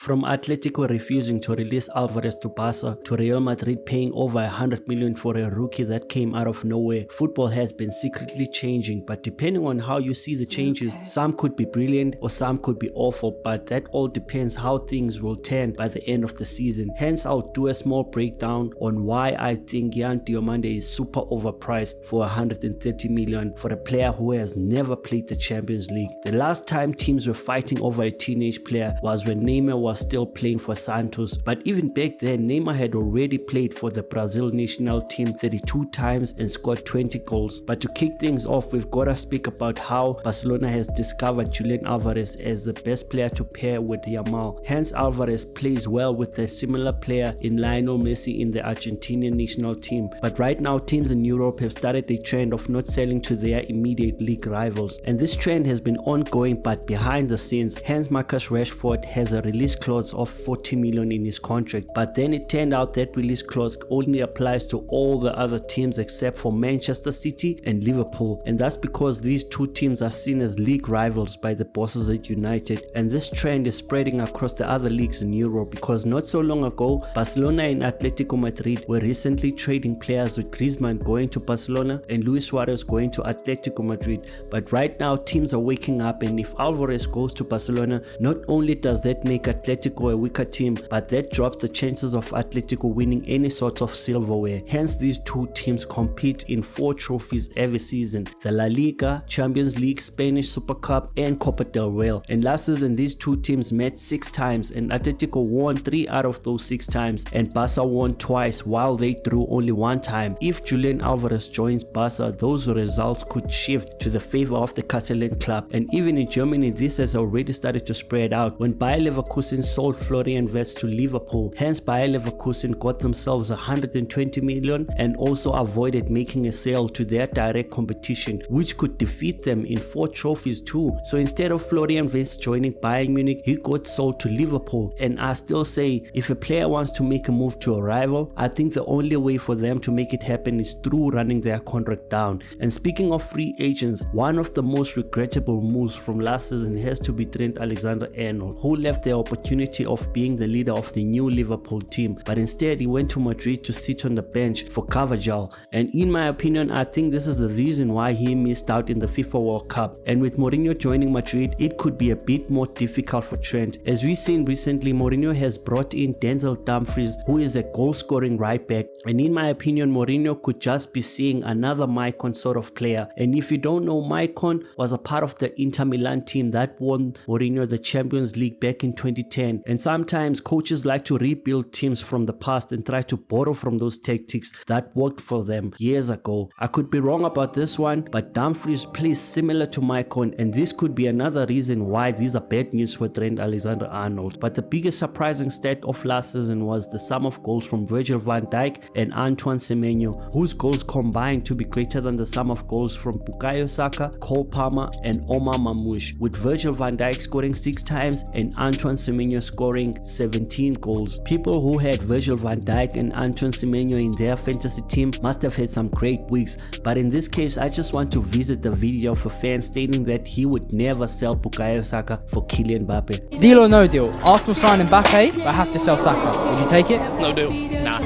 From Atletico refusing to release Alvarez to Barca to Real Madrid paying over 100 million for a rookie that came out of nowhere, football has been secretly changing, but depending on how you see the changes, some could be brilliant or some could be awful, but that all depends how things will turn by the end of the season. Hence, I'll do a small breakdown on why I think diomande is super overpriced for 130 million for a player who has never played the Champions League. The last time teams were fighting over a teenage player was when Neymar was still playing for Santos, but even back then Neymar had already played for the Brazil national team 32 times and scored 20 goals. But to kick things off, we've got to speak about how Barcelona has discovered Julian Alvarez as the best player to pair with Yamal. Hence, Alvarez plays well with a similar player in Lionel Messi in the Argentinian national team. But right now teams in Europe have started a trend of not selling to their immediate league rivals, and this trend has been ongoing but behind the scenes. Hence, Marcus Rashford has a release clause of 40 million in his contract, but then it turned out that release clause only applies to all the other teams except for Manchester City and Liverpool, and that's because these two teams are seen as league rivals by the bosses at United. And this trend is spreading across the other leagues in Europe, because not so long ago Barcelona and Atletico Madrid were recently trading players, with Griezmann going to Barcelona and Luis Suarez going to Atletico Madrid. But right now teams are waking up, and if Alvarez goes to Barcelona, not only does that make Atletico a weaker team, but that drops the chances of Atletico winning any sort of silverware. Hence, these two teams compete in 4 trophies every season: the La Liga, Champions League, Spanish Super Cup and Copa del Rey. And last season these two teams met 6 times, and Atletico won 3 out of those 6 times, and Barca won twice while they drew only 1 time. If Julian Alvarez joins Barca, those results could shift to the favor of the Catalan club. And even in Germany this has already started to spread out when Bayer Leverkusen sold Florian to Liverpool. Hence, Bayer Leverkusen got themselves 120 million and also avoided making a sale to their direct competition, which could defeat them in 4 trophies too. So instead of Florian joining Bayern Munich, he got sold to Liverpool. And I still say, if a player wants to make a move to a rival, I think the only way for them to make it happen is through running their contract down. And speaking of free agents, one of the most regrettable moves from last season has to be Trent Alexander-Arnold, who left the opportunity of being the leader of the new Liverpool team, but instead he went to Madrid to sit on the bench for Carvajal. And in my opinion, I think this is the reason why he missed out in the FIFA World Cup. And with Mourinho joining Madrid, it could be a bit more difficult for Trent. As we've seen recently, Mourinho has brought in Denzel Dumfries, who is a goal-scoring right back, and in my opinion Mourinho could just be seeing another Maicon sort of player. And if you don't know, Maicon was a part of the Inter Milan team that won Mourinho the Champions League back in 2010, and sometimes coaches like to rebuild teams from the past and try to borrow from those tactics that worked for them years ago. I could be wrong about this one, but Dumfries plays similar to Maicon, and this could be another reason why these are bad news for Trent Alexander-Arnold. But the biggest surprising stat of last season was the sum of goals from Virgil van Dijk and Antoine Semenyo, whose goals combined to be greater than the sum of goals from Bukayo Saka, Cole Palmer and Omar Mamouche, with Virgil van Dijk scoring 6 times and Antoine Semenyo scoring 17 goals. People who had Virgil van Dijk and Antoine Semenyo in their fantasy team must have had some great weeks, but in this case I just want to visit the video of a fan stating that he would never sell Bukayo Saka for Kylian Mbappe. Deal or no deal? Arsenal sign Mbappe, but have to sell Saka. Would you take it? No deal. Nah.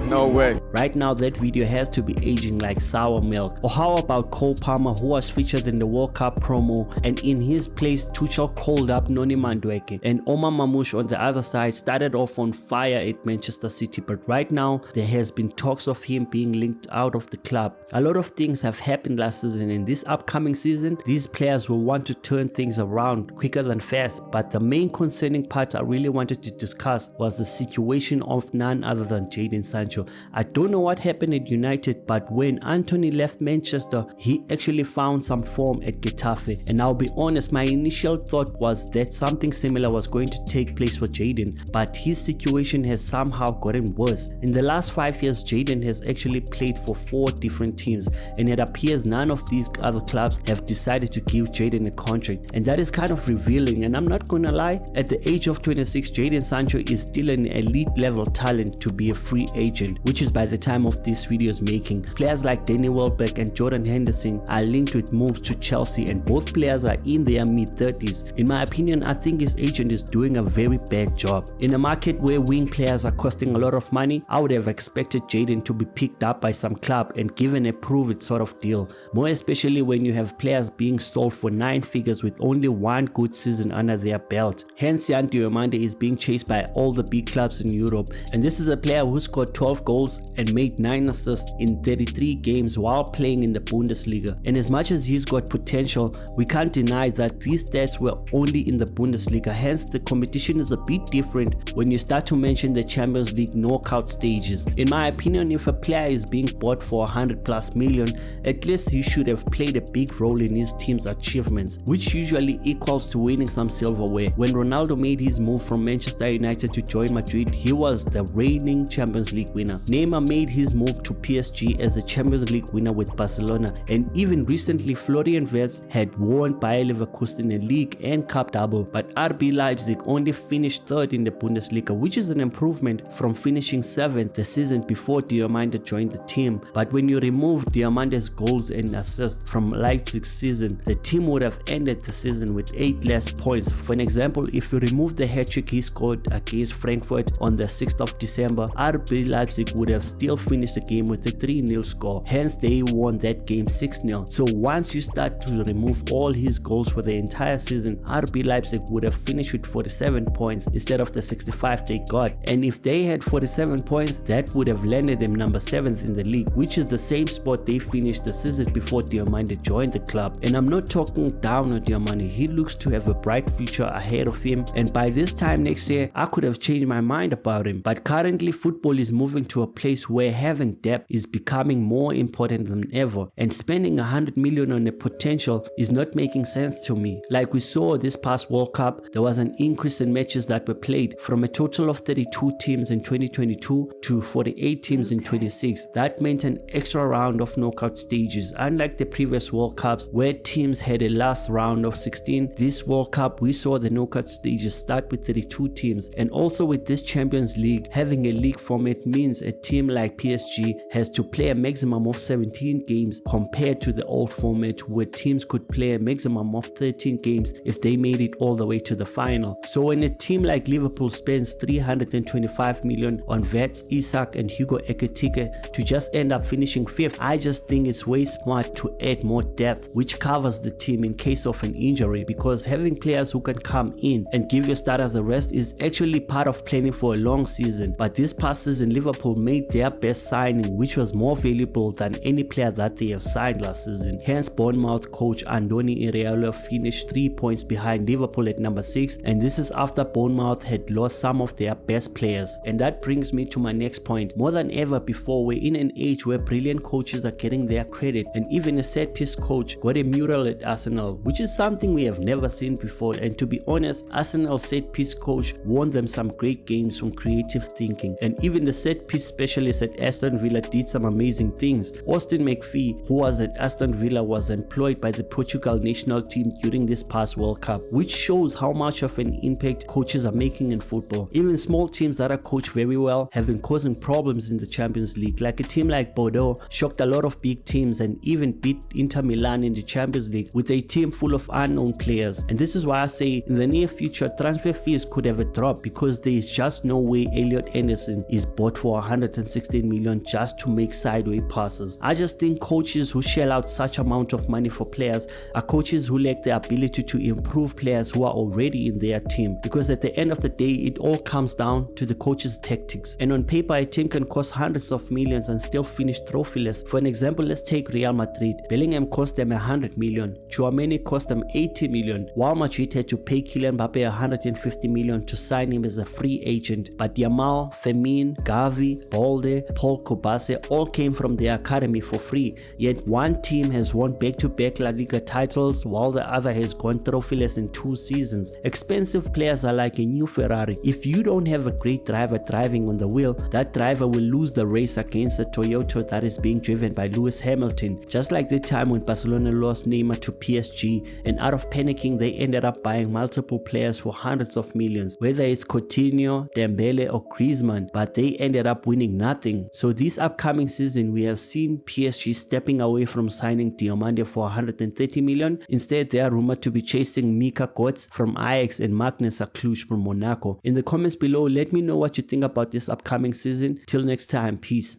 No way. Right now that video has to be aging like sour milk. Or how about Cole Palmer, who was featured in the World Cup promo, and in his place Tuchel called up Noni Madueke, and Omar Mamouche on the other side started off on fire at Manchester City, but right now there has been talks of him being linked out of the club. A lot of things have happened last season, and this upcoming season these players will want to turn things around quicker than fast, but the main concerning part I really wanted to discuss was the situation of none other than Jadon Sancho. I don't know what happened at United, but when Anthony left Manchester, he actually found some form at Getafe, and I'll be honest, my initial thought was that something similar was going to take place for Jadon, but his situation has somehow gotten worse. In the last 5 years, Jadon has actually played for 4 different teams, and it appears none of these other clubs have decided to give Jadon a contract, and that is kind of revealing. And I'm not gonna lie, at the age of 26, Jadon Sancho is still an elite level talent to be a free agent, which is by the the time of this video's making. Players like Danny Welbeck and Jordan Henderson are linked with moves to Chelsea, and both players are in their mid-30s. In my opinion, I think his agent is doing a very bad job. In a market where wing players are costing a lot of money, I would have expected Jadon to be picked up by some club and given a prove-it sort of deal, more especially when you have players being sold for 9 figures with only one good season under their belt. Hence, Diomande is being chased by all the big clubs in Europe, and this is a player who scored 12 goals and made 9 assists in 33 games while playing in the Bundesliga. And as much as he's got potential, we can't deny that these stats were only in the Bundesliga. Hence, the competition is a bit different when you start to mention the Champions League knockout stages. In my opinion, if a player is being bought for 100+ million, at least he should have played a big role in his team's achievements, which usually equals to winning some silverware. When Ronaldo made his move from Manchester United to join Madrid, he was the reigning Champions League winner. Neymar made his move to PSG as the Champions League winner with Barcelona, and even recently Florian Wirtz had won Bayern Leverkusen a league and cup double, but RB Leipzig only finished 3rd in the Bundesliga, which is an improvement from finishing 7th the season before Diomande joined the team. But when you remove Diomande's goals and assists from Leipzig's season, the team would have ended the season with 8 less points. For an example, if you remove the hat-trick he scored against Frankfurt on the 6th of December, RB Leipzig would have still finished the game with a 3-0 score. Hence, they won that game 6-0. So once you start to remove all his goals for the entire season, RB Leipzig would have finished with 47 points instead of the 65 they got. And if they had 47 points, that would have landed them number 7th in the league, which is the same spot they finished the season before Diomande joined the club. And I'm not talking down on Diomande, he looks to have a bright future ahead of him, and by this time next year I could have changed my mind about him. But currently football is moving to a place where having depth is becoming more important than ever, and spending 100 million on a potential is not making sense to me. Like we saw this past World Cup, there was an increase in matches that were played from a total of 32 teams in 2022 to 48 teams in 26. That meant an extra round of knockout stages. Unlike the previous World Cups where teams had a last round of 16, this World Cup we saw the knockout stages start with 32 teams. And also with this Champions League, having a league format means a team like PSG has to play a maximum of 17 games compared to the old format where teams could play a maximum of 13 games if they made it all the way to the final. So when a team like Liverpool spends 325 million on Wirtz, Isak and Hugo Ekitike to just end up finishing 5th, I just think it's way smart to add more depth which covers the team in case of an injury, because having players who can come in and give your starters a rest is actually part of planning for a long season. But this past season Liverpool made their best signing, which was more valuable than any player that they have signed last season. Hence Bournemouth coach Andoni Iraola finished 3 points behind Liverpool at number 6, and this is after Bournemouth had lost some of their best players. And that brings me to my next point. More than ever before, we're in an age where brilliant coaches are getting their credit, and even a set piece coach got a mural at Arsenal, which is something we have never seen before. And to be honest, Arsenal's set piece coach won them some great games from creative thinking, and even the set piece specialist at Aston Villa did some amazing things. Austin McPhee, who was at Aston Villa, was employed by the Portugal national team during this past World Cup, which shows how much of an impact coaches are making in football. Even small teams that are coached very well have been causing problems in the Champions League, like a team like Bordeaux shocked a lot of big teams and even beat Inter Milan in the Champions League with a team full of unknown players. And this is why I say in the near future transfer fees could have a drop, because there is just no way Elliot Anderson is bought for 116 million just to make sideways passes. I just think coaches who shell out such amount of money for players are coaches who lack the ability to improve players who are already in their team, because at the end of the day it all comes down to the coach's tactics. And on paper a team can cost hundreds of millions and still finish trophyless. For an example, let's take Real Madrid. Bellingham cost them 100 million, Tchouameni cost them 80 million, while Madrid had to pay Kylian Mbappe 150 million to sign him as a free agent. But Yamal, Fermin, Gavi, Balde, Paul Kobase all came from the academy for free, yet one team has won back-to-back La Liga titles while the other has gone trophyless in 2 seasons. Expensive players are like a new Ferrari. If you don't have a great driver driving on the wheel, that driver will lose the race against the Toyota that is being driven by Lewis Hamilton. Just like the time when Barcelona lost Neymar to PSG, and out of panicking they ended up buying multiple players for hundreds of millions, whether it's Coutinho, Dembele or Griezmann, but they ended up winning nothing nothing. So this upcoming season, we have seen PSG stepping away from signing Diomande for 130 million. Instead, they are rumored to be chasing Mika Götze from Ajax and Magnus Cluj from Monaco. In the comments below, let me know what you think about this upcoming season. Till next time, peace.